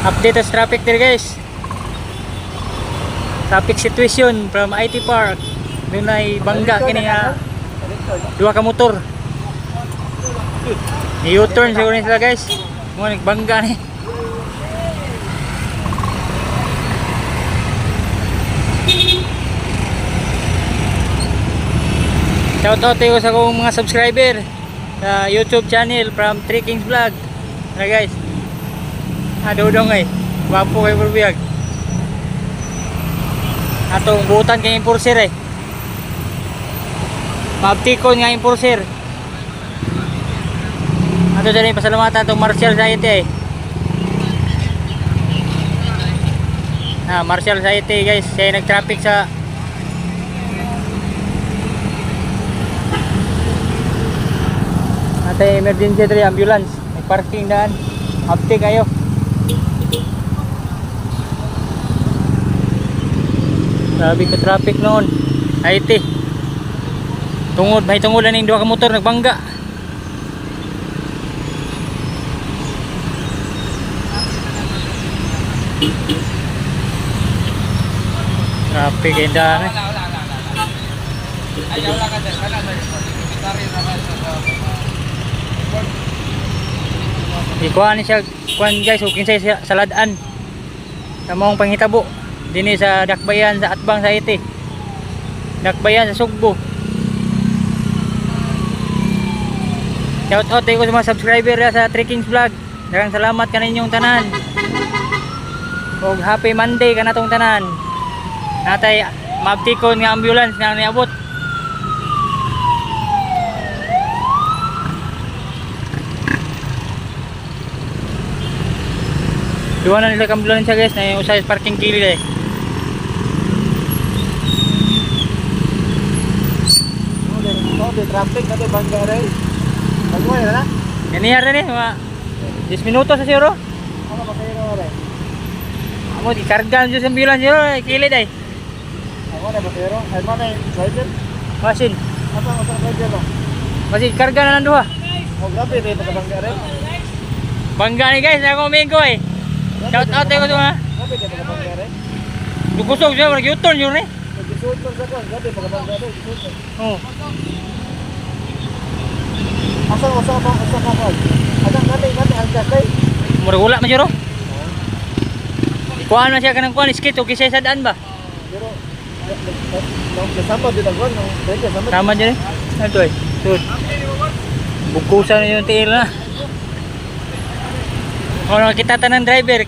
Update sa traffic there guys. Traffic situation from IT Park. Doon ay bangga kini nga duha ka motor. I-U-turn siguro sila guys. Mo nagbangga ni. Shout out tayo sa akong mga subscriber sa YouTube channel from Three Kings Vlog. Na guys. Dodong ay. Wapo kay Burbiyag. Atong buutan kay enforcer eh. Mabtikon nga enforcer. Ato dali pasalamatan atong Martial Society eh. Martial Society guys, siya nag-traffic sa atay emergency dali ambulance. May parking daan. Update kayo. Grabe ka traffic noon. IT. Tungod, may tungod lang yung dua ka motor nagbangga. Traffic ay daan eh. Ikuha ni siya, kuhan guys, hukin siya sa ladaan. Sa mong panghitabo. Dini sa Dakbayan, sa Atbang, sa IT. Dakbayan, sa Sugbo. Shout out tayo sa mga subscriber sa Three Kings Vlog. Daghang salamat kaninyong tanan. Og happy Monday kanatong tanan. Natay mabtikon nga ambulance nga niabot. Duha na nila ambulance guys na yung usay parking kilid eh. Di traffic natin bangga rin. Bagway na na? Ganyan rin eh, mga 10 minutos sa siguro. Ano ba kayo na rin? Amo, ikargaan dyan sa ambulance siguro, kilid eh. Ako na ba kayo? Ay mo na yung driver? Masin, Apa ang driver no? masin, ikarga na ng duha. Oh grabe rin ito bangga rin. Bangga ni guys, ako umingo eh. Shout out tayo sa mga Grabe ito bangga rin. lugusog siya, mag-U-turn yun eh. Nag-isuot lang sa kwan. Grabe bangga rin. Oo. Asa ka kwan? Adang natin ang kasay. Muragula man siguro. Ikuhaan na siya ka ng kuhan, skate, okay siya sa daan ba? Pero nasama din ang kwan. Tama dyan eh. Ito eh. Sud. Bukusan na yung tiil na. O nakakita ta ng driver.